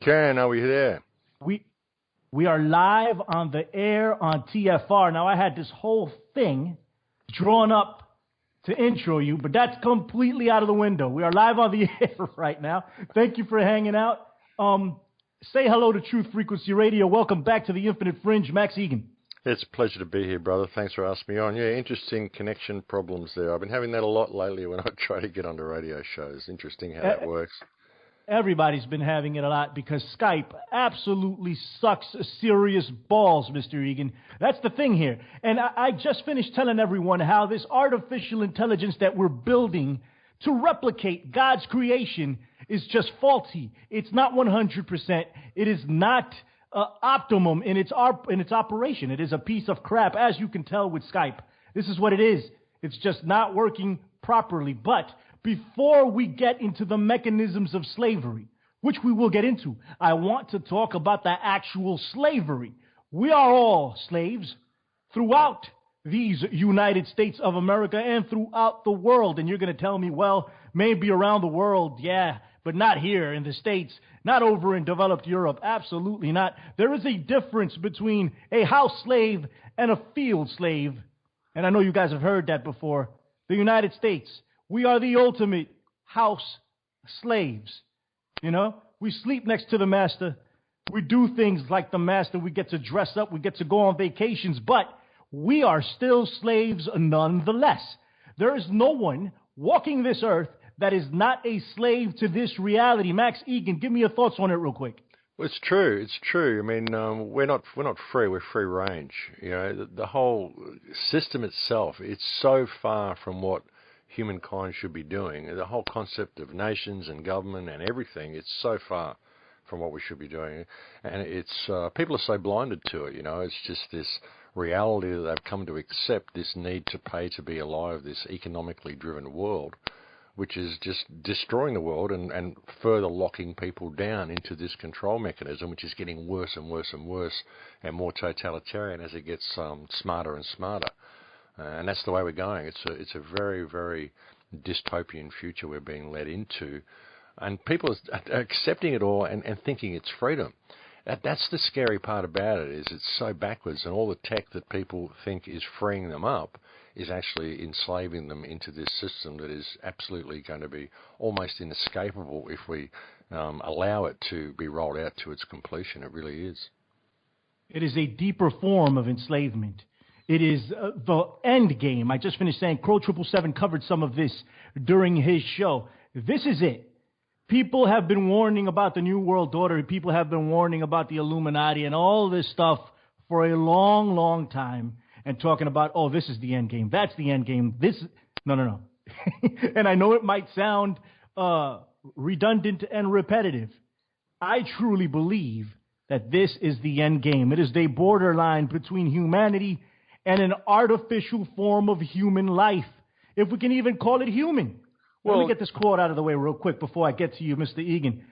can. Are we there? We are live on the air on TFR. Now, I had this whole thing drawn up to intro you, but that's completely out of the window. We are live on the air right now. Thank you for hanging out. Say hello to Truth Frequency Radio. Welcome back to the Infinite Fringe, Max Egan. It's a pleasure to be here, brother. Thanks for asking me on. Yeah, interesting connection problems there. I've been having that a lot lately when I try to get onto radio shows. Interesting how that works. Everybody's been having it a lot because Skype absolutely sucks serious balls, Mr. Egan. That's the thing here. And I just finished telling everyone how this artificial intelligence that we're building to replicate God's creation is just faulty. It's not 100%. It is not optimum in its operation. It is a piece of crap, as you can tell with Skype. This is what it is. It's just not working properly. But before we get into the mechanisms of slavery, which we will get into, I want to talk about the actual slavery. We are all slaves throughout these United States of America and throughout the world. And you're going to tell me, well, maybe around the world, yeah, but not here in the States, not over in developed Europe. Absolutely not. There is a difference between a house slave and a field slave. And I know you guys have heard that before. The United States, we are the ultimate house slaves. You know, we sleep next to the master. We do things like the master. We get to dress up. We get to go on vacations. But we are still slaves nonetheless. There is no one walking this earth that is not a slave to this reality. Max Egan, give me your thoughts on it real quick. Well, it's true. It's true. I mean, we're not free. We're free range. You know, the whole system itself, it's so far from what humankind should be doing. The whole concept of nations and government and everything, it's so far from what we should be doing. And it's people are so blinded to it, you know. It's just this reality that they've come to accept, this need to pay to be alive, this economically driven world, which is just destroying the world and further locking people down into this control mechanism, which is getting worse and worse and worse and more totalitarian as it gets smarter and smarter. And that's the way we're going. It's a very, very dystopian future we're being led into. And people are accepting it all and thinking it's freedom. That's the scary part about it, is it's so backwards, and all the tech that people think is freeing them up is actually enslaving them into this system that is absolutely going to be almost inescapable if we allow it to be rolled out to its completion. It really is. It is a deeper form of enslavement. It is the end game. I just finished saying Crow 777 covered some of this during his show. This is it. People have been warning about the New World Order. People have been warning about the Illuminati and all this stuff for a long, long time, and talking about, oh, this is the end game. That's the end game. No. And I know it might sound redundant and repetitive. I truly believe that this is the end game. It is the borderline between humanity and an artificial form of human life, if we can even call it human. Let me get this quote out of the way real quick before I get to you, Mr. Egan.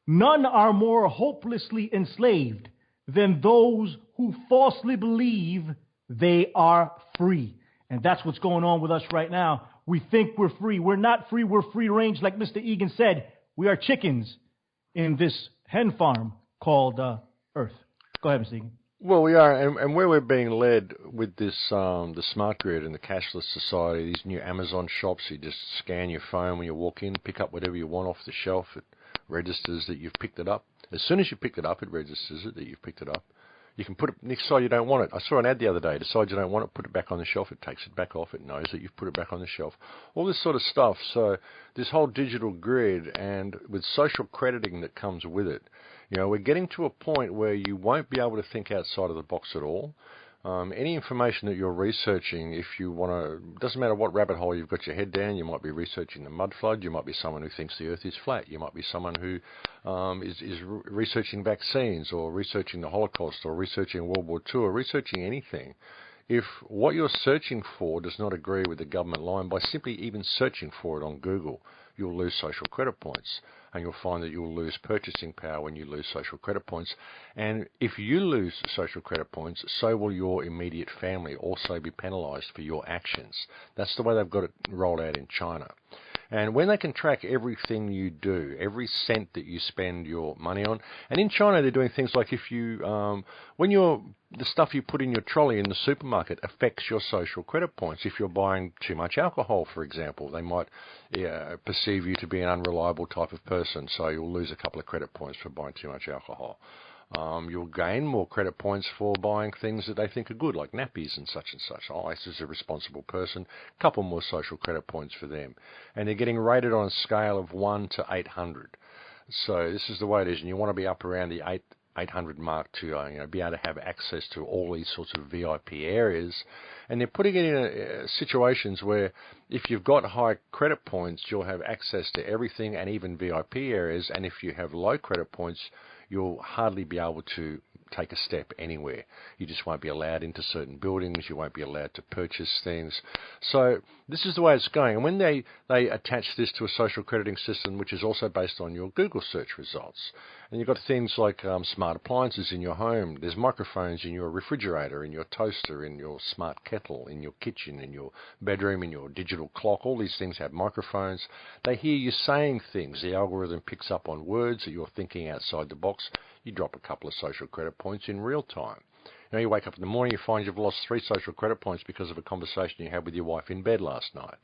None are more hopelessly enslaved than those who falsely believe they are free. And that's what's going on with us right now. We think we're free. We're not free. We're free range. Like Mr. Egan said, we are chickens in this hen farm called Earth. Go ahead, Mr. Egan. Well, we are, and where we're being led with this, the smart grid and the cashless society, these new Amazon shops, you just scan your phone when you walk in, pick up whatever you want off the shelf, it registers that you've picked it up. As soon as you picked it up, it registers it that you've picked it up. You can put it, decide you don't want it. I saw an ad the other day, decide you don't want it, put it back on the shelf, it takes it back off, it knows that you've put it back on the shelf. All this sort of stuff. So this whole digital grid, and with social crediting that comes with it, you know, we're getting to a point where you won't be able to think outside of the box at all. Any information that you're researching, if you want to, doesn't matter what rabbit hole you've got your head down, you might be researching the mud flood, you might be someone who thinks the earth is flat, you might be someone who is researching vaccines or researching the Holocaust or researching World War II or researching anything. If what you're searching for does not agree with the government line, by simply even searching for it on Google, you'll lose social credit points. And you'll find that you'll lose purchasing power when you lose social credit points. And if you lose social credit points, so will your immediate family also be penalised for your actions. That's the way they've got it rolled out in China. And when they can track everything you do, every cent that you spend your money on, and in China they're doing things like if you, the stuff you put in your trolley in the supermarket affects your social credit points. If you're buying too much alcohol, for example, they might perceive you to be an unreliable type of person, so you'll lose a couple of credit points for buying too much alcohol. You'll gain more credit points for buying things that they think are good, like nappies and such and such. Oh, this is a responsible person. A couple more social credit points for them. And they're getting rated on a scale of 1 to 800. So this is the way it is, and you want to be up around the 800 mark to be able to have access to all these sorts of VIP areas. And they're putting it in situations where if you've got high credit points, you'll have access to everything and even VIP areas. And if you have low credit points, you'll hardly be able to take a step anywhere. You just won't be allowed into certain buildings. You won't be allowed to purchase things. So this is the way it's going. And when they attach this to a social crediting system, which is also based on your Google search results, and you've got things like smart appliances in your home. There's microphones in your refrigerator, in your toaster, in your smart kettle, in your kitchen, in your bedroom, in your digital clock. All these things have microphones. They hear you saying things. The algorithm picks up on words that you're thinking outside the box. You drop a couple of social credit points in real time. You wake up in the morning, you find you've lost 3 social credit points because of a conversation you had with your wife in bed last night.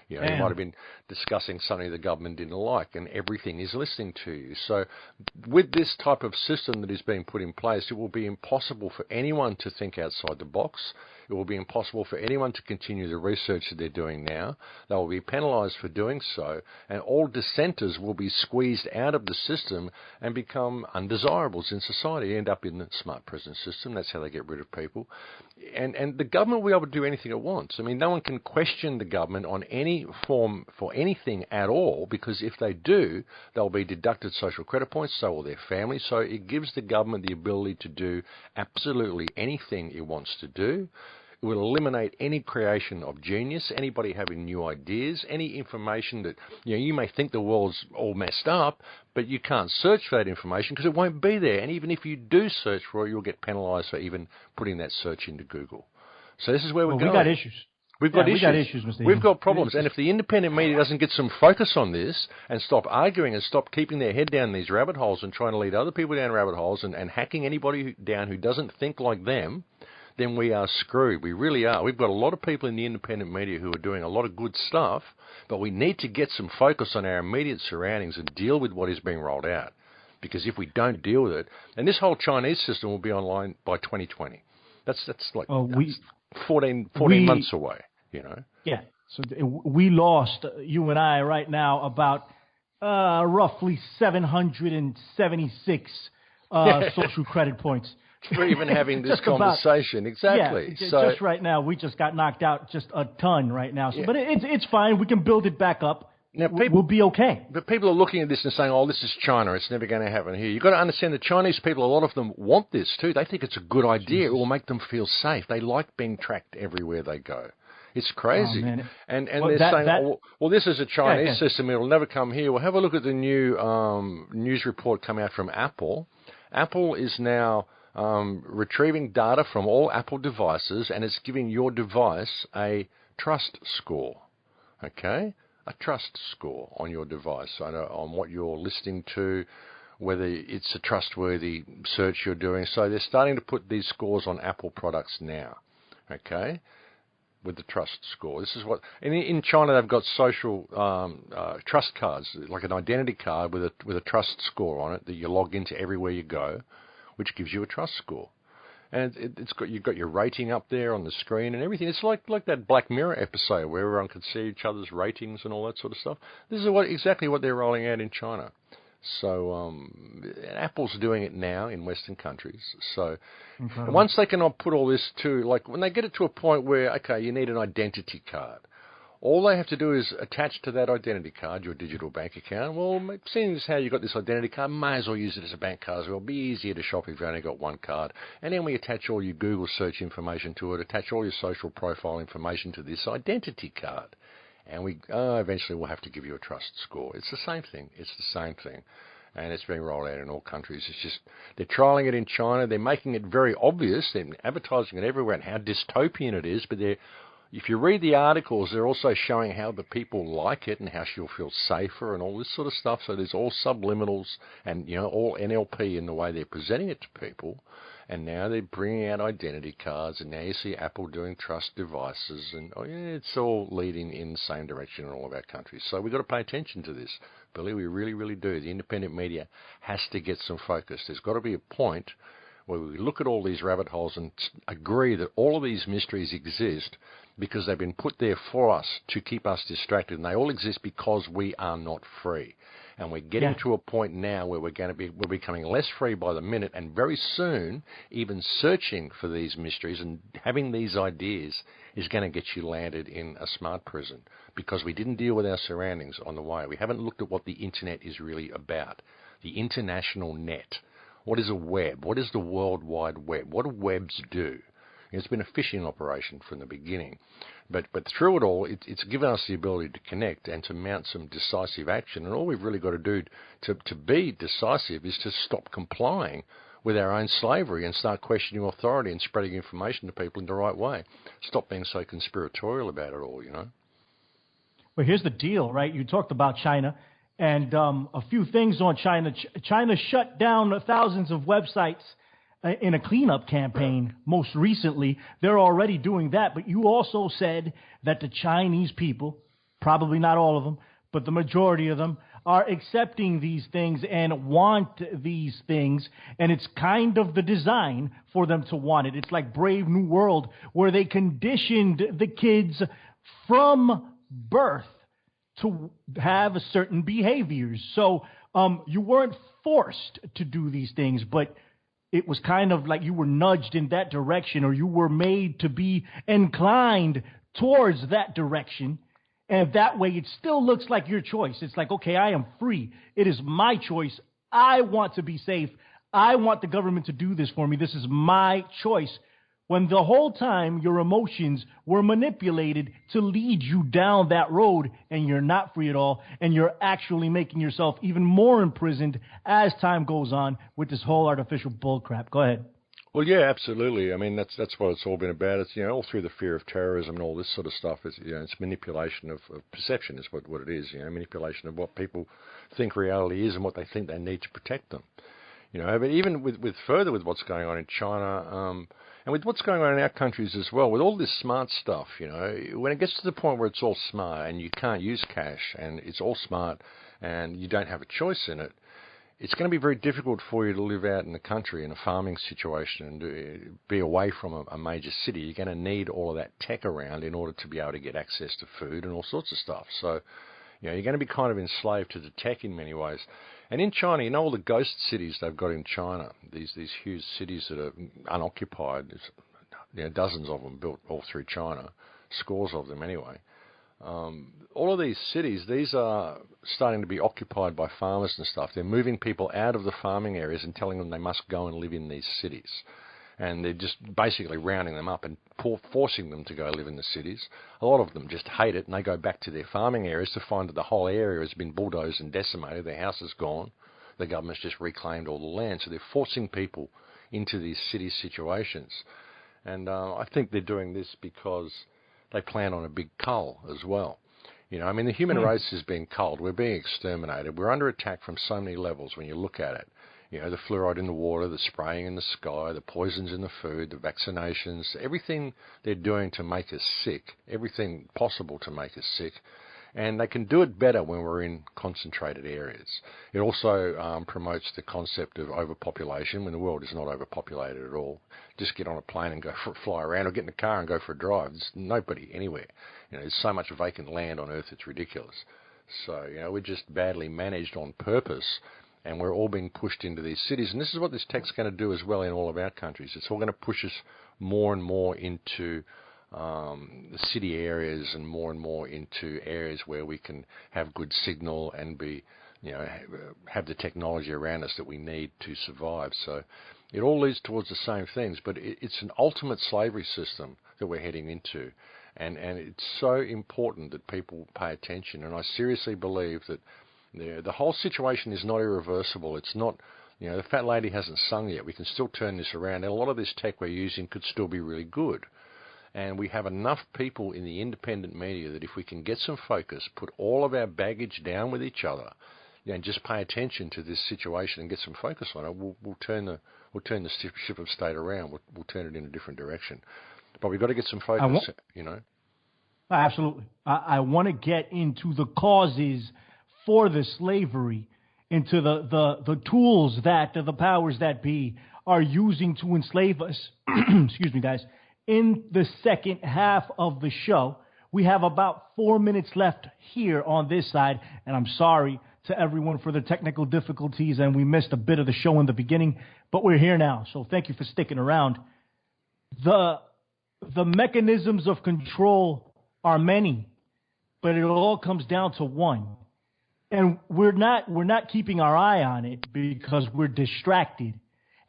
You might have been discussing something the government didn't like, and everything is listening to you. So with this type of system that is being put in place, it will be impossible for anyone to think outside the box. It will be impossible for anyone to continue the research that they're doing now. They will be penalised for doing so, and all dissenters will be squeezed out of the system and become undesirables in society, end up in the smart prison system. That's how they get rid of people. And the government will be able to do anything it wants. I mean, no one can question the government on any form for anything at all, because if they do, they'll be deducted social credit points, so will their families. So it gives the government the ability to do absolutely anything it wants to do. It will eliminate any creation of genius, anybody having new ideas, any information that, you may think the world's all messed up, but you can't search for that information because it won't be there. And even if you do search for it, you'll get penalised for even putting that search into Google. So this is where we're going. We've got issues. We've got issues, Mr. We've got problems. And if the independent media doesn't get some focus on this and stop arguing and stop keeping their head down these rabbit holes and trying to lead other people down rabbit holes and hacking anybody down who doesn't think like them, then we are screwed. We really are. We've got a lot of people in the independent media who are doing a lot of good stuff, but we need to get some focus on our immediate surroundings and deal with what is being rolled out. Because if we don't deal with it, and this whole Chinese system will be online by 2020. That's like 14 months away, Yeah. So we lost, you and I right now, about roughly 776 social credit points. For even having this conversation. Exactly. Yeah, so, just right now, we just got knocked out just a ton right now. So, But it's fine. We can build it back up. Now, we'll be okay. But people are looking at this and saying, this is China. It's never going to happen here. You've got to understand the Chinese people, a lot of them want this too. They think it's a good idea. It will make them feel safe. They like being tracked everywhere they go. It's crazy. Oh, and they're saying, this is a Chinese system. It will never come here. Well, have a look at the new news report come out from Apple. Apple is now retrieving data from all Apple devices, and it's giving your device a trust score. Okay? A trust score on your device, on what you're listening to, whether it's a trustworthy search you're doing. So they're starting to put these scores on Apple products now. Okay? With the trust score. This is what in China they've got social trust cards, like an identity card with a trust score on it that you log into everywhere you go, which gives you a trust score. And you've got your rating up there on the screen and everything. It's like that Black Mirror episode where everyone can see each other's ratings and all that sort of stuff. This is exactly what they're rolling out in China. So Apple's doing it now in Western countries. So once they can put all this to, like when they get it to a point where, okay, you need an identity card. All they have to do is attach to that identity card your digital bank account. Well, seeing as how you got this identity card, may as well use it as a bank card as well. It'll be easier to shop if you've only got one card. And then we attach all your Google search information to it, attach all your social profile information to this identity card. And eventually we'll have to give you a trust score. It's the same thing. It's the same thing. And it's being rolled out in all countries. It's just, they're trialling it in China. They're making it very obvious. They're advertising it everywhere and how dystopian it is, but they're if you read the articles, they're also showing how the people like it and how she'll feel safer and all this sort of stuff. So there's all subliminals and, all NLP in the way they're presenting it to people. And now they're bringing out identity cards, and now you see Apple doing trust devices, and it's all leading in the same direction in all of our countries. So we've got to pay attention to this, Billy. We really, really do. The independent media has to get some focus. There's got to be a point where we look at all these rabbit holes and agree that all of these mysteries exist because they've been put there for us to keep us distracted, and they all exist because we are not free. And we're getting to a point now where we're becoming less free by the minute, and very soon, even searching for these mysteries and having these ideas is going to get you landed in a smart prison because we didn't deal with our surroundings on the way. We haven't looked at what the internet is really about. The international net. What is a web? What is the World Wide Web? What do webs do? It's been a phishing operation from the beginning. But through it all, it's given us the ability to connect and to mount some decisive action. And all we've really got to do to be decisive is to stop complying with our own slavery and start questioning authority and spreading information to people in the right way. Stop being so conspiratorial about it all, Well, here's the deal, right? You talked about China. And a few things on China. China shut down thousands of websites in a cleanup campaign most recently. They're already doing that. But you also said that the Chinese people, probably not all of them, but the majority of them, are accepting these things and want these things. And it's kind of the design for them to want it. It's like Brave New World, where they conditioned the kids from birth to have certain behaviors. So you weren't forced to do these things, but it was kind of like you were nudged in that direction, or you were made to be inclined towards that direction. And that way it still looks like your choice. It's like, okay, I am free. It is my choice. I want to be safe. I want the government to do this for me. This is my choice. When the whole time your emotions were manipulated to lead you down that road, and you're not free at all, and you're actually making yourself even more imprisoned as time goes on with this whole artificial bullcrap. Go ahead. Well, yeah, absolutely. I mean, that's what it's all been about. It's, all through the fear of terrorism and all this sort of stuff. Is, it's manipulation of perception is what it is. Manipulation of what people think reality is and what they think they need to protect them. But even with what's going on in China, and with what's going on in our countries as well, with all this smart stuff, when it gets to the point where it's all smart and you can't use cash and it's all smart and you don't have a choice in it, it's going to be very difficult for you to live out in the country in a farming situation and be away from a major city. You're going to need all of that tech around in order to be able to get access to food and all sorts of stuff. So, you're going to be kind of enslaved to the tech in many ways. And in China, all the ghost cities they've got in China, these huge cities that are unoccupied, dozens of them built all through China, scores of them anyway. All of these cities, these are starting to be occupied by farmers and stuff. They're moving people out of the farming areas and telling them they must go and live in these cities. And they're just basically rounding them up and forcing them to go live in the cities. A lot of them just hate it, and they go back to their farming areas to find that the whole area has been bulldozed and decimated. Their house is gone. The government's just reclaimed all the land. So they're forcing people into these city situations. And I think they're doing this because they plan on a big cull as well. The human race is being culled. We're being exterminated. We're under attack from so many levels when you look at it. The fluoride in the water, the spraying in the sky, the poisons in the food, the vaccinations, everything they're doing to make us sick, everything possible to make us sick. And they can do it better when we're in concentrated areas. It also promotes the concept of overpopulation when the world is not overpopulated at all. Just get on a plane and go for a fly around, or get in a car and go for a drive. There's nobody anywhere. There's so much vacant land on Earth, it's ridiculous. So, we're just badly managed on purpose. And we're all being pushed into these cities. And this is what this tech's going to do as well in all of our countries. It's all going to push us more and more into the city areas and more into areas where we can have good signal and be, have the technology around us that we need to survive. So it all leads towards the same things. But it's an ultimate slavery system that we're heading into. And it's so important that people pay attention. And I seriously believe that the whole situation is not irreversible. It's not, the fat lady hasn't sung yet. We can still turn this around. And a lot of this tech we're using could still be really good. And we have enough people in the independent media that if we can get some focus, put all of our baggage down with each other, and just pay attention to this situation and get some focus on it, we'll turn the ship of state around. We'll turn it in a different direction. But we've got to get some focus, Absolutely. I want to get into the causes for the slavery, into the tools that the powers that be are using to enslave us. Excuse me, guys. In the second half of the show, we have about 4 minutes left here on this side, and I'm sorry to everyone for the technical difficulties, and we missed a bit of the show in the beginning, but we're here now, so thank you for sticking around. The mechanisms of control are many, but it all comes down to one. And we're not keeping our eye on it because we're distracted.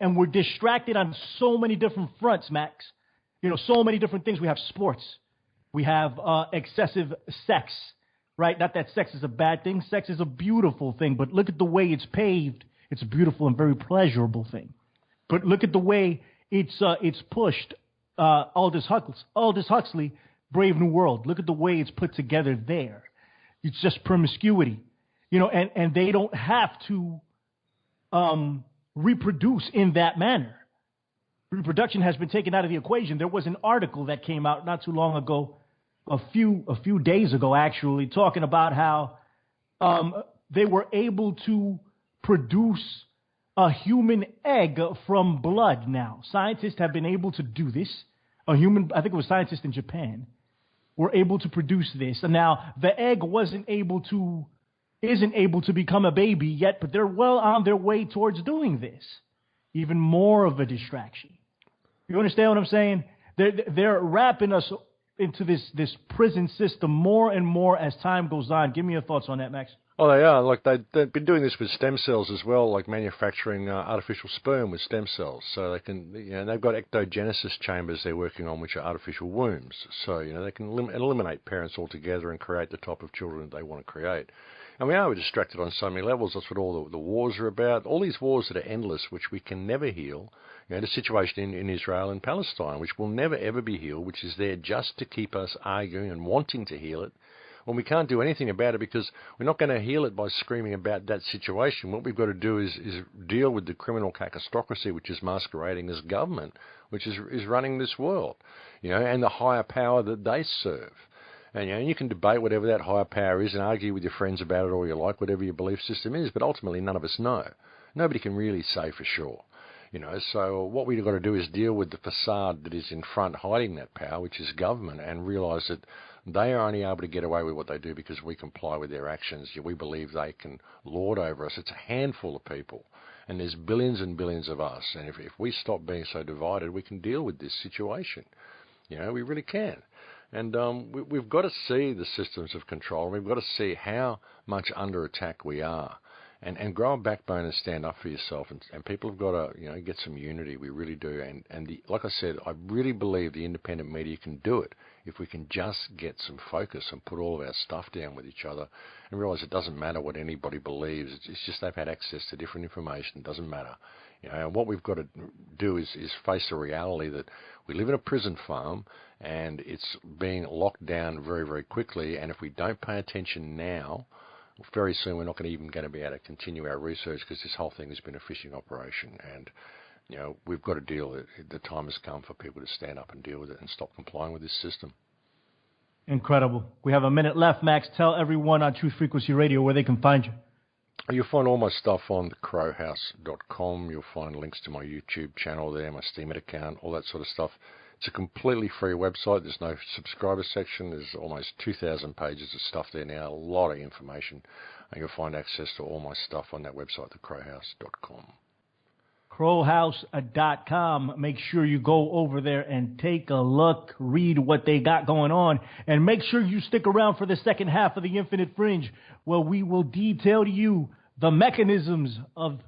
And we're distracted on so many different fronts, Max. So many different things. We have sports. We have excessive sex, right? Not that sex is a bad thing. Sex is a beautiful thing. But look at the way it's paved. It's a beautiful and very pleasurable thing. But look at the way it's pushed. Aldous Huxley, Brave New World. Look at the way it's put together there. It's just promiscuity. And they don't have to reproduce in that manner. Reproduction has been taken out of the equation. There was an article that came out not too long ago, a few days ago actually, talking about how they were able to produce a human egg from blood now. Scientists have been able to do this. I think it was scientists in Japan, were able to produce this. And now the egg isn't able to become a baby yet, but they're well on their way towards doing this. Even more of a distraction. You understand what I'm saying? They're wrapping us into this prison system more and more as time goes on. Give me your thoughts on that, Max. Oh, they are. Like they've been doing this with stem cells as well, like manufacturing artificial sperm with stem cells. So they can, they've got ectogenesis chambers they're working on, which are artificial wombs. So they can eliminate parents altogether and create the type of children that they want to create. And we are distracted on so many levels. That's what all the wars are about. All these wars that are endless, which we can never heal. The situation in Israel and Palestine, which will never ever be healed, which is there just to keep us arguing and wanting to heal it, when we can't do anything about it because we're not going to heal it by screaming about that situation. What we've got to do is deal with the criminal cacistocracy, which is masquerading as government, which is running this world, and the higher power that they serve. And you can debate whatever that higher power is and argue with your friends about it all you like, whatever your belief system is, but ultimately none of us know. Nobody can really say for sure. So what we've got to do is deal with the facade that is in front hiding that power, which is government, and realise that they are only able to get away with what they do because we comply with their actions. We believe they can lord over us. It's a handful of people, and there's billions and billions of us. And if we stop being so divided, we can deal with this situation. We really can. And we've got to see the systems of control. We've got to see how much under attack we are. And grow a backbone and stand up for yourself. And people have got to, get some unity. We really do. And like I said, I really believe the independent media can do it if we can just get some focus and put all of our stuff down with each other and realise it doesn't matter what anybody believes. It's just they've had access to different information. It doesn't matter. And what we've got to do is face the reality that we live in a prison farm and it's being locked down very, very quickly. And if we don't pay attention now, very soon we're not going to be able to continue our research because this whole thing has been a fishing operation. And, we've got to deal with it. The time has come for people to stand up and deal with it and stop complying with this system. Incredible. We have a minute left, Max. Tell everyone on Truth Frequency Radio where they can find you. You'll find all my stuff on thecrowhouse.com. You'll find links to my YouTube channel there, my Steemit account, all that sort of stuff. It's a completely free website. There's no subscriber section. There's almost 2,000 pages of stuff there now, a lot of information. And you'll find access to all my stuff on that website, thecrowhouse.com. crowhouse.com. Make sure you go over there and take a look, read what they got going on, and make sure you stick around for the second half of the Infinite Fringe, where we will detail to you the mechanisms of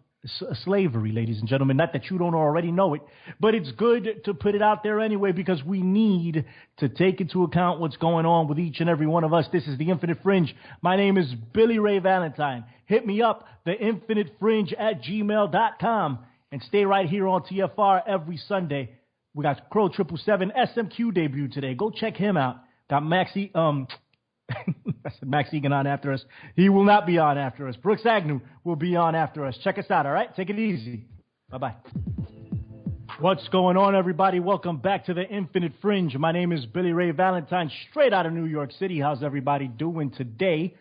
slavery, ladies and gentlemen. Not that you don't already know it, but it's good to put it out there anyway because we need to take into account what's going on with each and every one of us. This is the Infinite Fringe. My name is Billy Ray Valentine. Hit me up, theinfinitefringe@gmail.com, and stay right here on TFR every Sunday, We got Crow 777 SMQ debut today. Go check him out. Got I said Max Igan on after us. He will not be on after us. Brooks Agnew will be on after us. Check us out, all right? Take it easy. Bye-bye. What's going on, everybody? Welcome back to the Infinite Fringe. My name is Billy Ray Valentine, straight out of New York City. How's everybody doing today?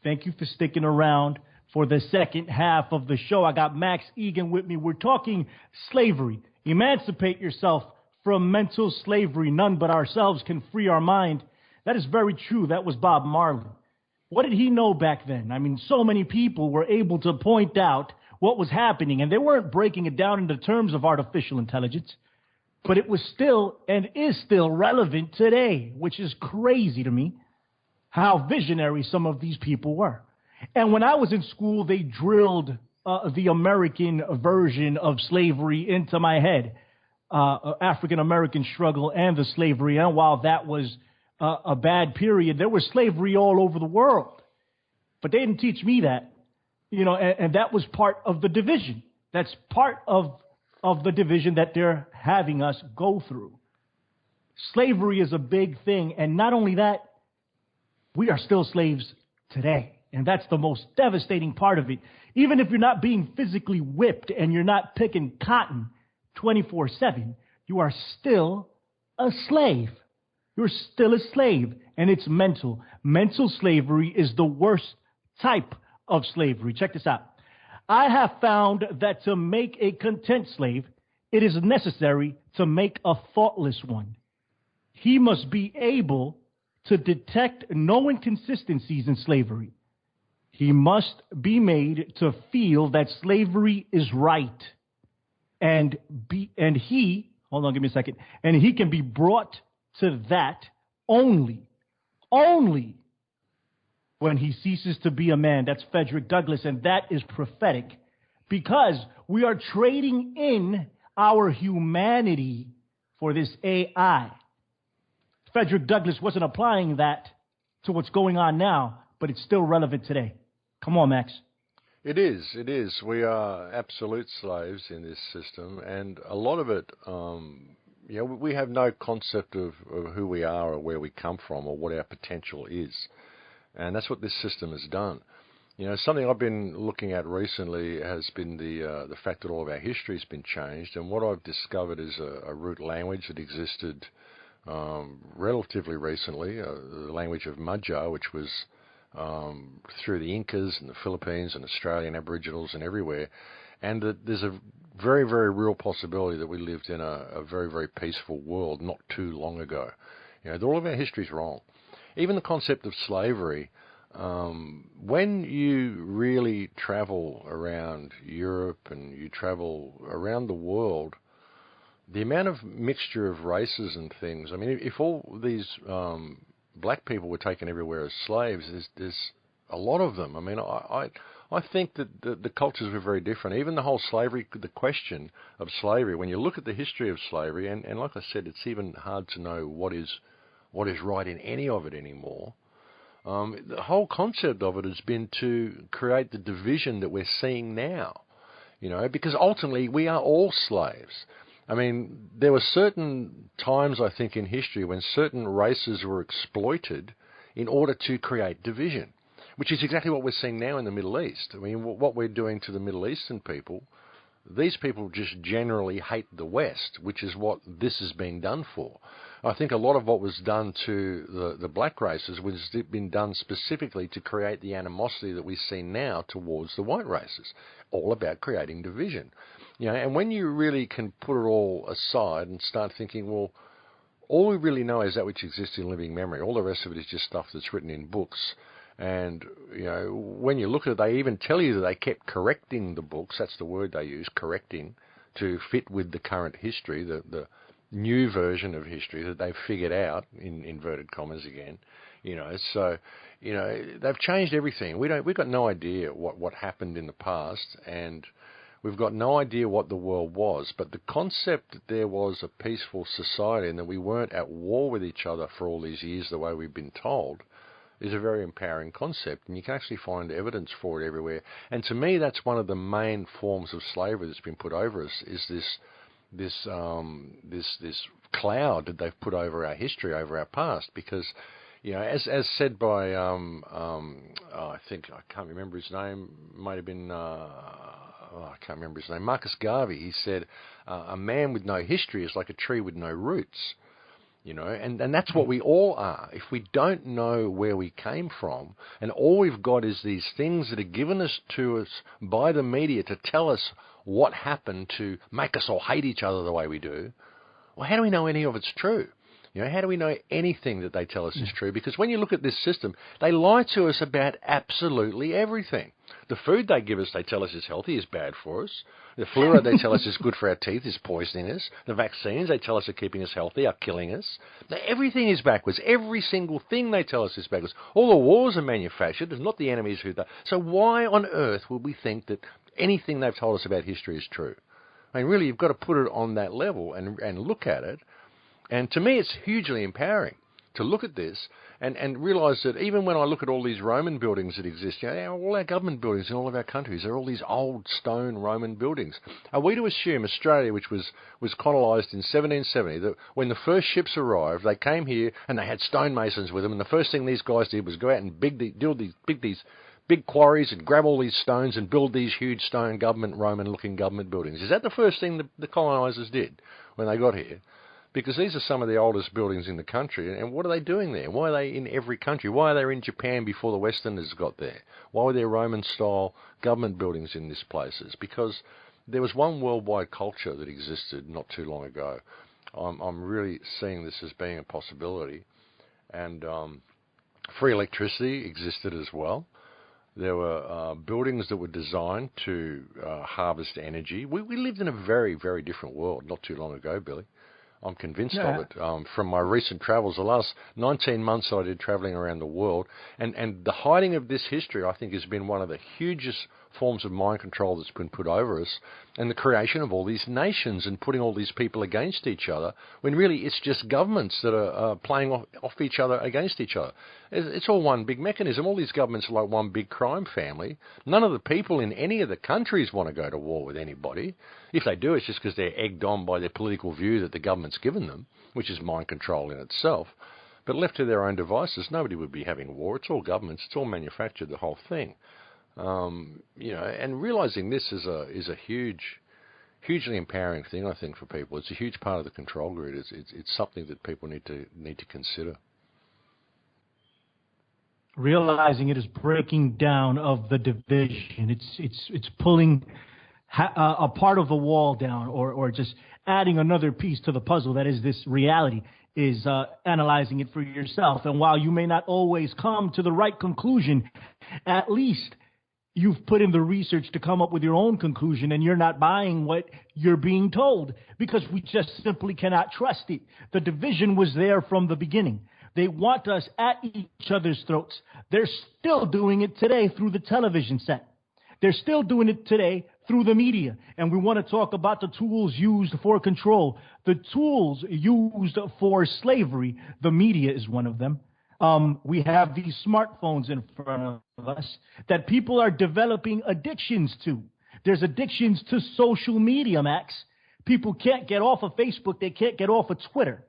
Thank you for sticking around for the second half of the show. I got Max Igan with me. We're talking slavery. Emancipate yourself from mental slavery. None but ourselves can free our mind. That is very true. That was Bob Marley. What did he know back then? I mean, so many people were able to point out what was happening, and they weren't breaking it down into terms of artificial intelligence, but it was still and is still relevant today, which is crazy to me, how visionary some of these people were. And when I was in school, they drilled the American version of slavery into my head, African-American struggle and the slavery. And while that was a bad period, there was slavery all over the world. But they didn't teach me that, and that was part of the division. That's part of the division that they're having us go through. Slavery is a big thing. And not only that, we are still slaves today. And that's the most devastating part of it. Even if you're not being physically whipped and you're not picking cotton 24/7, you are still a slave. You're still a slave, and it's mental. Mental slavery is the worst type of slavery. Check this out. I have found that to make a content slave, it is necessary to make a thoughtless one. He must be able to detect no inconsistencies in slavery. He must be made to feel that slavery is right. And he can be brought to that only when he ceases to be a man. That's Frederick Douglass, and that is prophetic, because we are trading in our humanity for this AI. Frederick Douglass wasn't applying that to what's going on now, but it's still relevant today. Come on, Max. It is. We are absolute slaves in this system, and a lot of it, we have no concept of who we are or where we come from or what our potential is. And that's what this system has done. Something I've been looking at recently has been the fact that all of our history has been changed, and what I've discovered is a root language that existed relatively recently, the language of Mudjar, which was through the Incas and the Philippines and Australian Aboriginals and everywhere, and that there's a very, very real possibility that we lived in a very, very peaceful world not too long ago. All of our history is wrong. Even the concept of slavery, when you really travel around Europe and you travel around the world, the amount of mixture of races and things, I mean, if all these black people were taken everywhere as slaves, there's a lot of them. I mean, I think that the cultures were very different. Even the whole slavery, the question of slavery, when you look at the history of slavery, and like I said, it's even hard to know what is right in any of it anymore. The whole concept of it has been to create the division that we're seeing now, because ultimately we are all slaves. I mean, there were certain times, I think, in history when certain races were exploited in order to create division, which is exactly what we're seeing now in the Middle East. I mean, what we're doing to the Middle Eastern people, these people just generally hate the West, which is what this is being done for. I think a lot of what was done to the black races was been done specifically to create the animosity that we see now towards the white races, all about creating division. And when you really can put it all aside and start thinking, well, all we really know is that which exists in living memory. All the rest of it is just stuff that's written in books. And, when you look at it, they even tell you that they kept correcting the books. That's the word they use, correcting, to fit with the current history, the new version of history that they've figured out, in inverted commas again. So, they've changed everything. We've got no idea what happened in the past, and we've got no idea what the world was. But the concept that there was a peaceful society and that we weren't at war with each other for all these years the way we've been told is a very empowering concept, and you can actually find evidence for it everywhere. And to me, that's one of the main forms of slavery that's been put over us, is this this cloud that they've put over our history, over our past, because as said by I think I can't remember his name, might have been I can't remember his name, Marcus Garvey. He said a man with no history is like a tree with no roots. And that's what we all are. If we don't know where we came from, and all we've got is these things that are given to us by the media to tell us what happened to make us all hate each other the way we do, well, how do we know any of it's true? How do we know anything that they tell us is true? Because when you look at this system, they lie to us about absolutely everything. The food they give us, they tell us is healthy, is bad for us. The fluoride they tell us is good for our teeth, is poisoning us. The vaccines they tell us are keeping us healthy, are killing us. Everything is backwards. Every single thing they tell us is backwards. All the wars are manufactured. It's not the enemies who... So why on earth would we think that anything they've told us about history is true? I mean, really, you've got to put it on that level and look at it. And to me, it's hugely empowering to look at this and realise that even when I look at all these Roman buildings that exist, all our government buildings in all of our countries are all these old stone Roman buildings. Are we to assume Australia, which was colonised in 1770, that when the first ships arrived, they came here and they had stonemasons with them, and the first thing these guys did was go out and dig these big quarries and grab all these stones and build these huge stone Roman-looking government buildings? Is that the first thing the colonisers did when they got here? Because these are some of the oldest buildings in the country, and what are they doing there? Why are they in every country? Why are they in Japan before the Westerners got there? Why were there Roman-style government buildings in these places? Because there was one worldwide culture that existed not too long ago. I'm really seeing this as being a possibility, and free electricity existed as well. There were buildings that were designed to harvest energy. We lived in a very, very different world not too long ago, Billy. I'm convinced of it from my recent travels. The last 19 months I did travelling around the world, and the hiding of this history, I think, has been one of the hugest forms of mind control that's been put over us, and the creation of all these nations and putting all these people against each other, when really it's just governments that are playing off each other against each other. It's all one big mechanism. All these governments are like one big crime family. None of the people in any of the countries want to go to war with anybody. If they do, it's just because they're egged on by their political view that the government's given them, which is mind control in itself. But left to their own devices, nobody would be having war. It's all governments. It's all manufactured, the whole thing. And realising this is a hugely empowering thing, I think, for people. It's a huge part of the control grid. It's something that people need to consider. Realizing it is breaking down of the division. It's pulling a part of the wall down, or just adding another piece to the puzzle that is this reality, is analyzing it for yourself. And while you may not always come to the right conclusion, at least you've put in the research to come up with your own conclusion, and you're not buying what you're being told, because we just simply cannot trust it. The division was there from the beginning. They want us at each other's throats. They're still doing it today through the television set. They're still doing it today through the media. And we want to talk about the tools used for control. The tools used for slavery, the media is one of them. We have these smartphones in front of us that people are developing addictions to. There's addictions to social media, Max. People can't get off of Facebook. They can't get off of Twitter.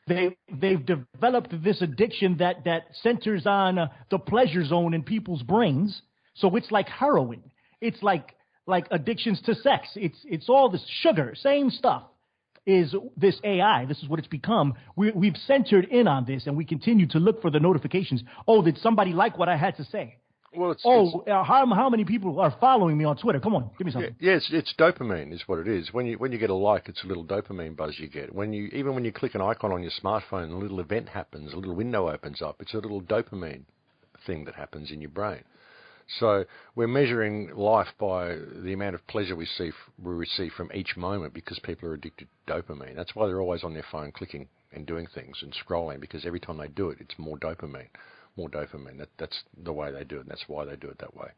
They've developed this addiction that centers on the pleasure zone in people's brains. So it's like heroin. It's like addictions to sex. It's all this sugar, same stuff. Is this AI? This is what it's become. We've centered in on this, and we continue to look for the notifications. Oh, did somebody like what I had to say? Well, how many people are following me on Twitter? Come on, give me something. Yeah, it's dopamine is what it is. When you get a like, it's a little dopamine buzz you get. Even when you click an icon on your smartphone, a little event happens, a little window opens up. It's a little dopamine thing that happens in your brain. So we're measuring life by the amount of pleasure we receive from each moment, because people are addicted to dopamine. That's why they're always on their phone clicking and doing things and scrolling, because every time they do it, it's more dopamine. That's the way they do it, and that's why they do it that way.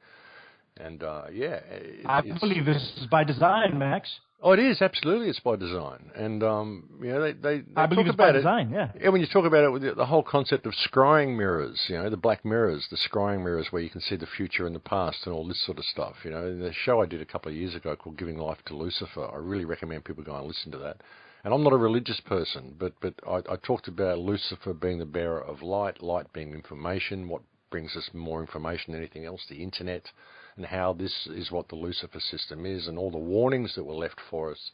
And I believe this is by design, Max. Oh, it is, absolutely. It's by design. And, they I believe talk it's by about it. design, yeah. Yeah, when you talk about it, with the whole concept of scrying mirrors, the black mirrors, the scrying mirrors where you can see the future and the past and all this sort of stuff. The show I did a couple of years ago called Giving Life to Lucifer, I really recommend people go and listen to that. And I'm not a religious person, but I talked about Lucifer being the bearer of light, light being information, what brings us more information than anything else, the internet, and how this is what the Lucifer system is, and all the warnings that were left for us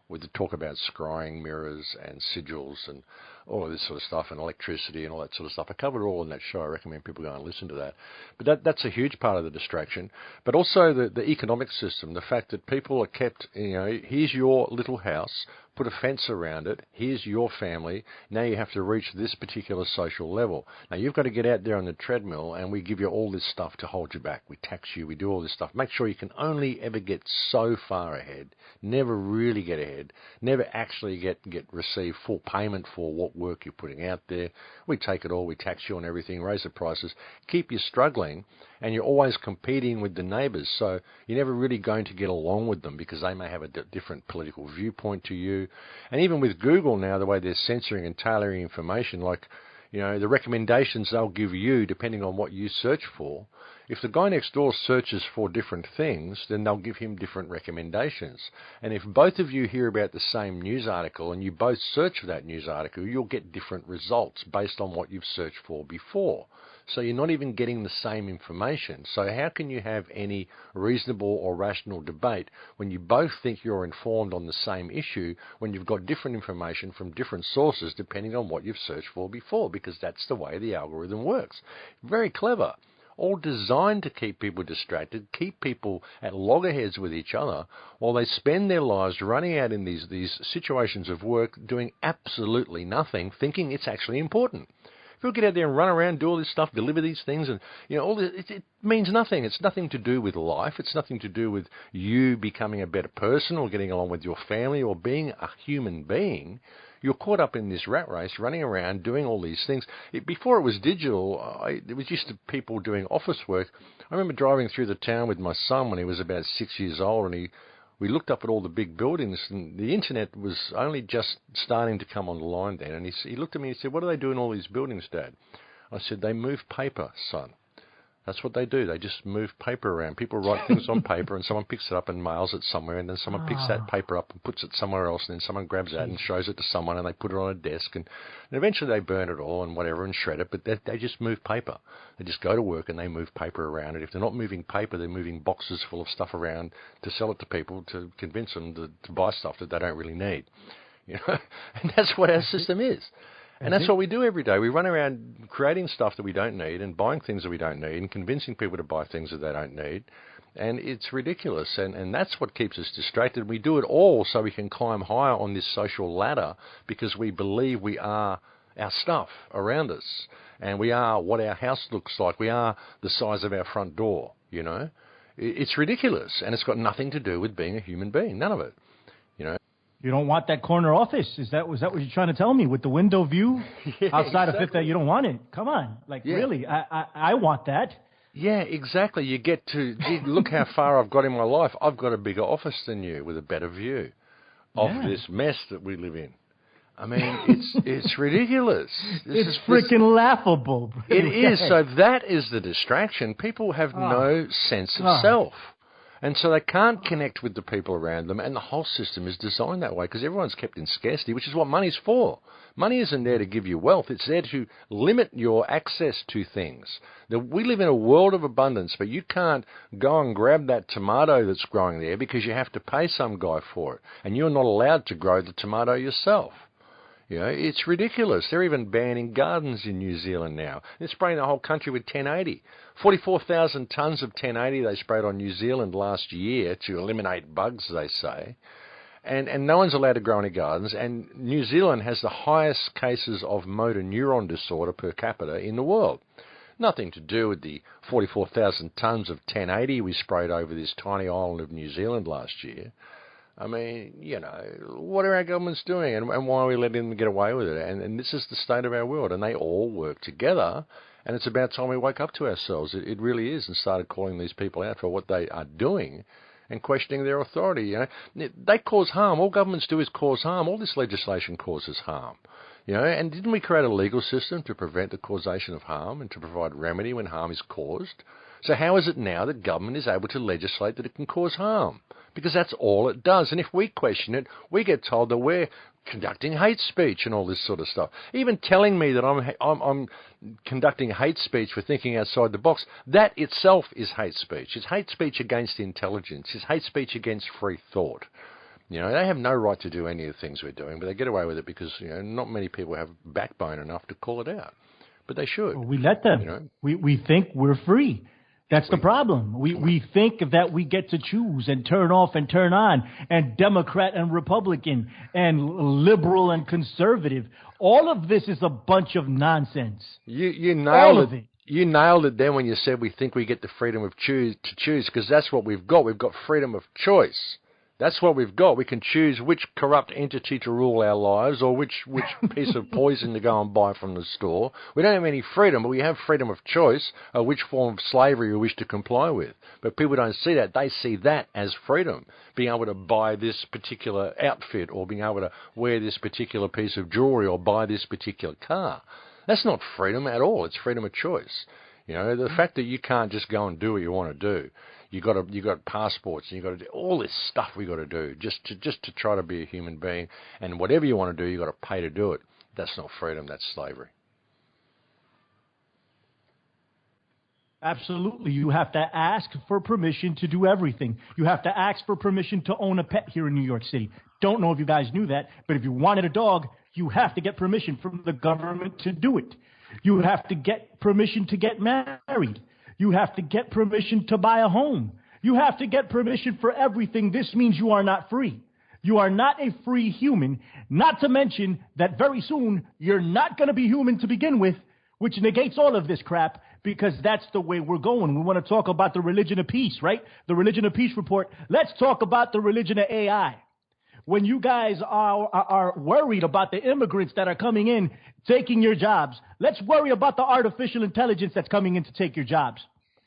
with the talk about scrying mirrors and sigils and all of this sort of stuff, and electricity and all that sort of stuff. I covered it all in that show. I recommend people go and listen to that. But that's a huge part of the distraction. But also the economic system, the fact that people are kept, here's your little house, put a fence around it, here's your family, now you have to reach this particular social level. Now you've got to get out there on the treadmill, and we give you all this stuff to hold you back. We tax you, we do all this stuff. Make sure you can only ever get so far ahead, never really get ahead, never actually receive full payment for what work you're putting out there. We take it all, we tax you on everything, raise the prices, keep you struggling, and you're always competing with the neighbours. So you're never really going to get along with them because they may have a different political viewpoint to you. And even with Google now, the way they're censoring and tailoring information, like, the recommendations they'll give you depending on what you search for. If the guy next door searches for different things, then they'll give him different recommendations. And if both of you hear about the same news article and you both search for that news article, you'll get different results based on what you've searched for before. So you're not even getting the same information. So how can you have any reasonable or rational debate when you both think you're informed on the same issue when you've got different information from different sources depending on what you've searched for before? Because that's the way the algorithm works. Very clever. All designed to keep people distracted, keep people at loggerheads with each other while they spend their lives running out in these situations of work doing absolutely nothing, thinking it's actually important. If you get out there and run around, do all this stuff, deliver these things, and all this, it means nothing. It's nothing to do with life. It's nothing to do with you becoming a better person or getting along with your family or being a human being. You're caught up in this rat race, running around, doing all these things. Before it was digital, it was just people doing office work. I remember driving through the town with my son when he was about 6 years old, and we looked up at all the big buildings, and the internet was only just starting to come online then. And he looked at me and he said, "What do they do in all these buildings, Dad?" I said, "They move paper, son. That's what they do. They just move paper around. People write things on paper, and someone picks it up and mails it somewhere, and then someone picks that paper up and puts it somewhere else, and then someone grabs that and shows it to someone, and they put it on a desk, and eventually they burn it all and whatever and shred it, but they just move paper. They just go to work and they move paper around, and if they're not moving paper, they're moving boxes full of stuff around to sell it to people to convince them to buy stuff that they don't really need. And that's what our system is. And that's what we do every day. We run around creating stuff that we don't need and buying things that we don't need and convincing people to buy things that they don't need. And it's ridiculous. And that's what keeps us distracted. We do it all so we can climb higher on this social ladder because we believe we are our stuff around us. And we are what our house looks like. We are the size of our front door, It's ridiculous. And it's got nothing to do with being a human being. None of it, You don't want that corner office. Was that what you're trying to tell me with the window view outside of Fifth? That you don't want it? Come on, really? I want that. Yeah, exactly. You get to look how far I've got in my life. I've got a bigger office than you with a better view of this mess that we live in. I mean, it's ridiculous. It's freaking laughable. It is. So that is the distraction. People have no sense of self. And so they can't connect with the people around them, and the whole system is designed that way because everyone's kept in scarcity, which is what money's for. Money isn't there to give you wealth. It's there to limit your access to things. We live in a world of abundance, but you can't go and grab that tomato that's growing there because you have to pay some guy for it, and you're not allowed to grow the tomato yourself. It's ridiculous. They're even banning gardens in New Zealand now. They're spraying the whole country with 1080. 44,000 tonnes of 1080 they sprayed on New Zealand last year to eliminate bugs, they say. And no one's allowed to grow any gardens. And New Zealand has the highest cases of motor neuron disorder per capita in the world. Nothing to do with the 44,000 tonnes of 1080 we sprayed over this tiny island of New Zealand last year. I mean, what are our governments doing, and why are we letting them get away with it? And this is the state of our world, and they all work together, and it's about time we wake up to ourselves. It really is, and started calling these people out for what they are doing and questioning their authority. They cause harm. All governments do is cause harm. All this legislation causes harm. And didn't we create a legal system to prevent the causation of harm and to provide remedy when harm is caused? So how is it now that government is able to legislate that it can cause harm? Because that's all it does. And if we question it, we get told that we're conducting hate speech and all this sort of stuff. Even telling me that I'm conducting hate speech for thinking outside the box, that itself is hate speech. It's hate speech against intelligence. It's hate speech against free thought. They have no right to do any of the things we're doing, but they get away with it because, not many people have backbone enough to call it out. But they should. Well, we let them. We think we're free. That's the problem. We think that we get to choose and turn off and turn on, and Democrat and Republican and liberal and conservative. All of this is a bunch of nonsense. You nailed all of it. You nailed it then when you said we think we get the freedom of to choose, because that's what we've got. We've got freedom of choice. That's what we've got. We can choose which corrupt entity to rule our lives or which piece of poison to go and buy from the store. We don't have any freedom, but we have freedom of choice of which form of slavery we wish to comply with. But people don't see that. They see that as freedom, being able to buy this particular outfit or being able to wear this particular piece of jewelry or buy this particular car. That's not freedom at all. It's freedom of choice. The fact that you can't just go and do what you want to do. You got passports, and you got to do all this stuff we got to do just to try to be a human being. And whatever you want to do, you got to pay to do it. That's not freedom. That's slavery. Absolutely. You have to ask for permission to do everything. You have to ask for permission to own a pet here in New York City. Don't know if you guys knew that, but if you wanted a dog, you have to get permission from the government to do it. You have to get permission to get married. You have to get permission to buy a home. You have to get permission for everything. This means you are not free. You are not a free human, not to mention that very soon you're not going to be human to begin with, which negates all of this crap, because that's the way we're going. We want to talk about the religion of peace, right? The religion of peace report. Let's talk about the religion of AI. When you guys are worried about the immigrants that are coming in, taking your jobs, let's worry about the artificial intelligence that's coming in to take your jobs.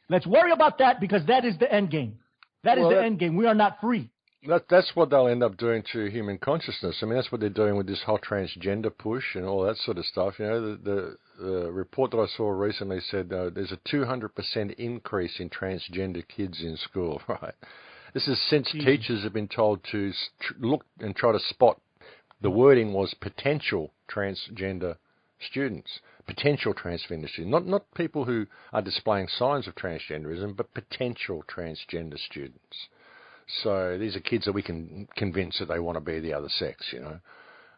Let's worry about that, because that is the end game. That is the end game. We are not free. That's what they'll end up doing to human consciousness. I mean, that's what they're doing with this whole transgender push and all that sort of stuff. The report that I saw recently said there's a 200% increase in transgender kids in school, right? This is since teachers have been told to look and try to spot, the wording was potential transgender students, potential transgender students, not people who are displaying signs of transgenderism, but potential transgender students. So these are kids that we can convince that they want to be the other sex, and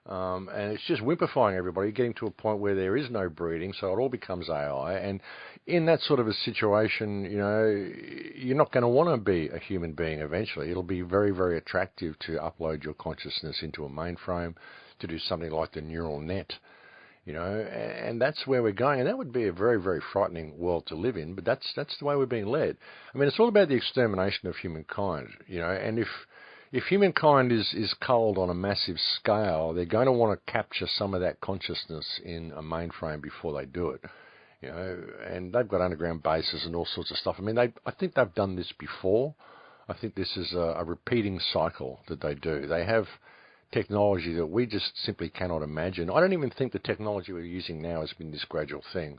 it's just whimpifying everybody, getting to a point where there is no breeding, so it all becomes AI. And in that sort of a situation, you're not going to want to be a human being eventually. It'll be very, very attractive to upload your consciousness into a mainframe, to do something like the neural net, and that's where we're going. And that would be a very, very frightening world to live in, but that's the way we're being led. I mean, it's all about the extermination of humankind, and if humankind is culled on a massive scale, they're going to want to capture some of that consciousness in a mainframe before they do it. And they've got underground bases and all sorts of stuff. I mean, I think they've done this before. I think this is a repeating cycle that they do. They have technology that we just simply cannot imagine. I don't even think the technology we're using now has been this gradual thing,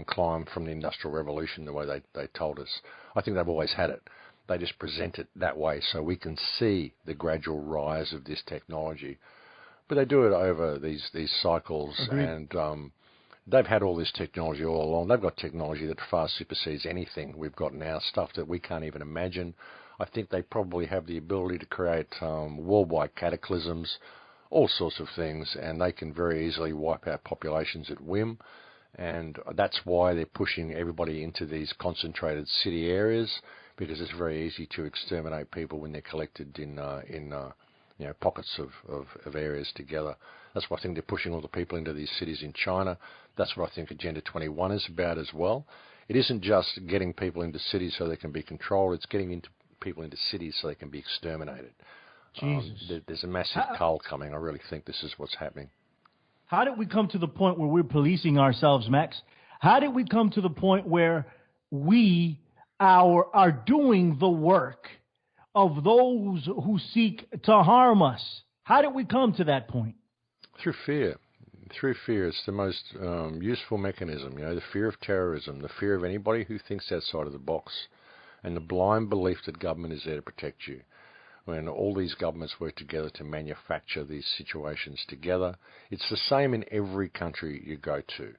climb from the Industrial Revolution the way they told us. I think they've always had it. They just present it that way so we can see the gradual rise of this technology. But they do it over these cycles. Agreed. And they've had all this technology all along. They've got technology that far supersedes anything we've got now, stuff that we can't even imagine. I think they probably have the ability to create worldwide cataclysms, all sorts of things, and they can very easily wipe out populations at whim. And that's why they're pushing everybody into these concentrated city areas, because it's very easy to exterminate people when they're collected in pockets of areas together. That's why I think they're pushing all the people into these cities in China. That's what I think Agenda 21 is about as well. It isn't just getting people into cities so they can be controlled. It's getting people into cities so they can be exterminated. Jesus. There's a massive cull coming. I really think this is what's happening. How did we come to the point where we're policing ourselves, Max? How did we come to the point where we are doing the work of those who seek to harm us? How did we come to that point? Through fear. Through fear. It's the most useful mechanism. The fear of terrorism, the fear of anybody who thinks outside of the box, and the blind belief that government is there to protect you. When all these governments work together to manufacture these situations together. It's the same in every country you go to.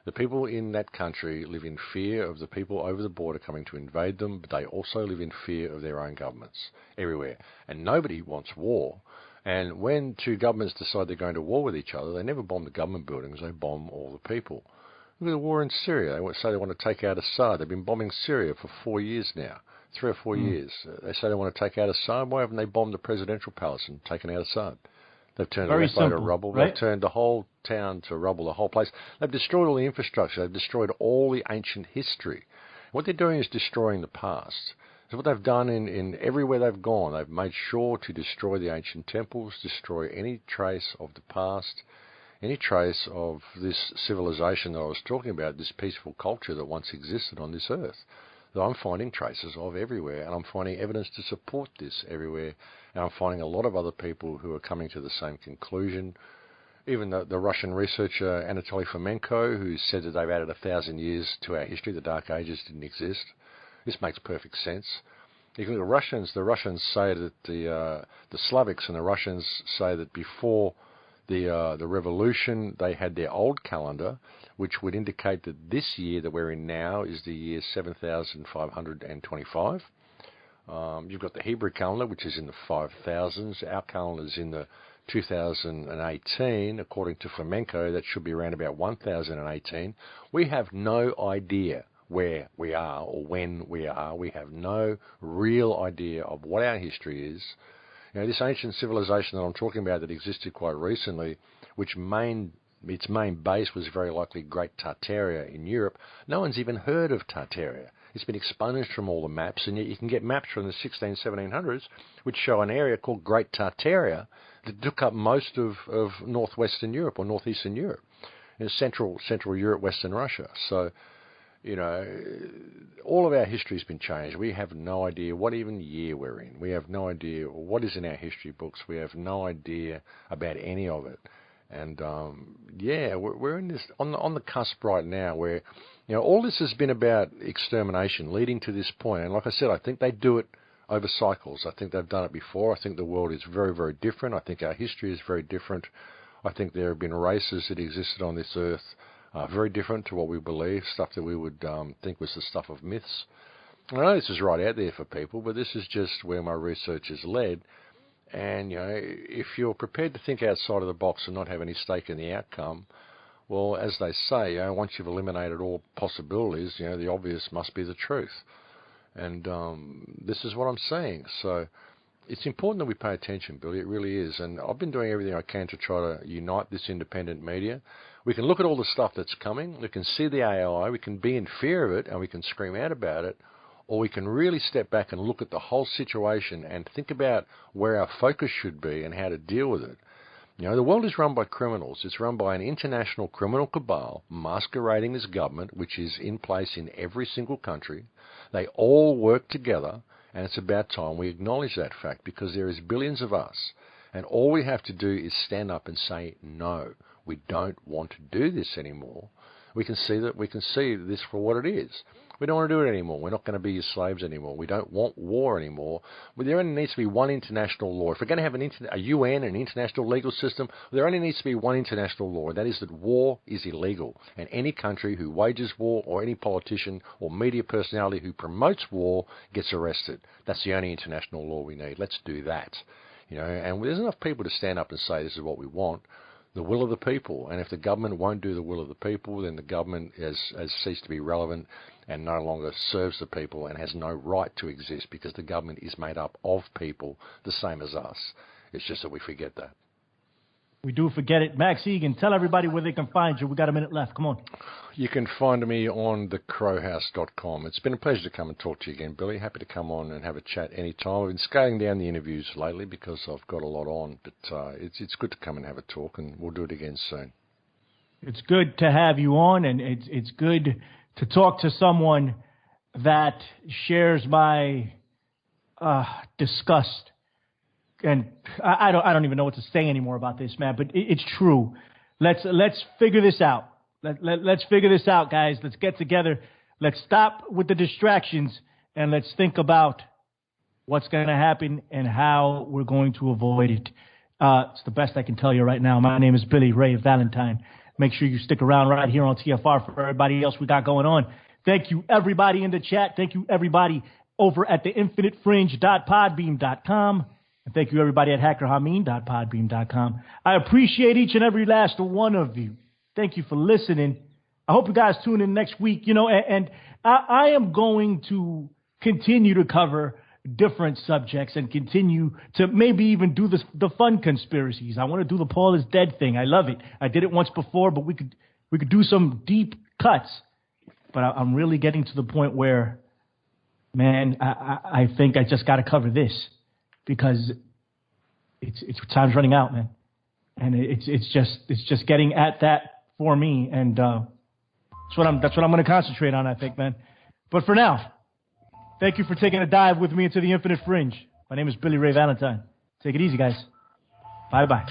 The people in that country live in fear of the people over the border coming to invade them, but they also live in fear of their own governments everywhere. And nobody wants war. And when two governments decide they're going to war with each other, they never bomb the government buildings, they bomb all the people. Look at the war in Syria. They say they want to take out Assad. They've been bombing Syria for 4 years now. 3 or 4 years. They say they want to take out Assad. Why haven't they bombed the presidential palace and taken out Assad? They've turned a load of rubble. Right? They've turned the whole town to rubble, the whole place. They've destroyed all the infrastructure. They've destroyed all the ancient history. What they're doing is destroying the past. So what they've done in everywhere they've gone, they've made sure to destroy the ancient temples, destroy any trace of the past, any trace of this civilization that I was talking about, this peaceful culture that once existed on this earth. That I'm finding traces of everywhere, and I'm finding evidence to support this everywhere, and I'm finding a lot of other people who are coming to the same conclusion. Even the Russian researcher Anatoly Fomenko, who said that they've added 1,000 years to our history, the Dark Ages didn't exist. This makes perfect sense. You can look at the Russians say that the Slavics and the Russians say that before the revolution, they had their old calendar, which would indicate that this year that we're in now is the year 7,525. You've got the Hebrew calendar, which is in the 5,000s. Our calendar is in the 2018. According to Fomenko, that should be around about 1,018. We have no idea where we are or when we are. We have no real idea of what our history is. This ancient civilization that I'm talking about that existed quite recently, which its main base was very likely Great Tartaria in Europe. No one's even heard of Tartaria. It's been expunged from all the maps, and yet you can get maps from the 1700s which show an area called Great Tartaria that took up most of northwestern Europe or northeastern Europe, central Europe, western Russia. So, all of our history's been changed. We have no idea what even year we're in. We have no idea what is in our history books. We have no idea about any of it. And we're in this on the cusp right now where all this has been about extermination leading to this point. And like I said, I think they do it over cycles. I think they've done it before. I think the world is very, very different. I think our history is very different. I think there have been races that existed on this earth very different to what we believe, stuff that we would think was the stuff of myths. I know this is right out there for people, but this is just where my research has led. And, if you're prepared to think outside of the box and not have any stake in the outcome, well, as they say, once you've eliminated all possibilities, the obvious must be the truth. And this is what I'm saying. So it's important that we pay attention, Billy. It really is. And I've been doing everything I can to try to unite this independent media. We can look at all the stuff that's coming. We can see the AI. We can be in fear of it and we can scream out about it. Or we can really step back and look at the whole situation and think about where our focus should be and how to deal with it. The world is run by criminals. It's run by an international criminal cabal masquerading as government, which is in place in every single country. They all work together, and it's about time we acknowledge that fact because there is billions of us. And all we have to do is stand up and say, no, we don't want to do this anymore. We can see this for what it is. We don't want to do it anymore. We're not going to be your slaves anymore. We don't want war anymore. Well, there only needs to be one international law. If we're going to have a UN, an international legal system, there only needs to be one international law, and that is that war is illegal. And any country who wages war or any politician or media personality who promotes war gets arrested. That's the only international law we need. Let's do that. And there's enough people to stand up and say this is what we want. The will of the people. And if the government won't do the will of the people, then the government has ceased to be relevant and no longer serves the people and has no right to exist because the government is made up of people the same as us. It's just that we forget that. We do forget it. Max Igan, tell everybody where they can find you. We got a minute left. Come on. You can find me on thecrowhouse.com. It's been a pleasure to come and talk to you again, Billy. Happy to come on and have a chat anytime. I've been scaling down the interviews lately because I've got a lot on, but it's good to come and have a talk, and we'll do it again soon. It's good to have you on, and it's good to talk to someone that shares my disgust. And I don't even know what to say anymore about this, man. But it's true. Let's figure this out. Let's figure this out, guys. Let's get together. Let's stop with the distractions, and let's think about what's going to happen and how we're going to avoid it. It's the best I can tell you right now. My name is Billy Ray Valentine. Make sure you stick around right here on TFR for everybody else we got going on. Thank you, everybody in the chat. Thank you, everybody over at the infinitefringe.podbeam.com. And thank you, everybody at hackerhameen.podbeam.com. I appreciate each and every last one of you. Thank you for listening. I hope you guys tune in next week. You know, and I am going to continue to cover different subjects and continue to maybe even do the fun conspiracies. I want to do the Paul is dead thing. I love it. I did it once before, but we could do some deep cuts. But I'm really getting to the point where, man, I think I just got to cover this. Because it's time's running out, man, and it's just getting at that for me, and that's what I'm going to concentrate on, I think, man. But for now, thank you for taking a dive with me into the Infinite Fringe. My name is Billy Ray Valentine. Take it easy, guys. Bye bye.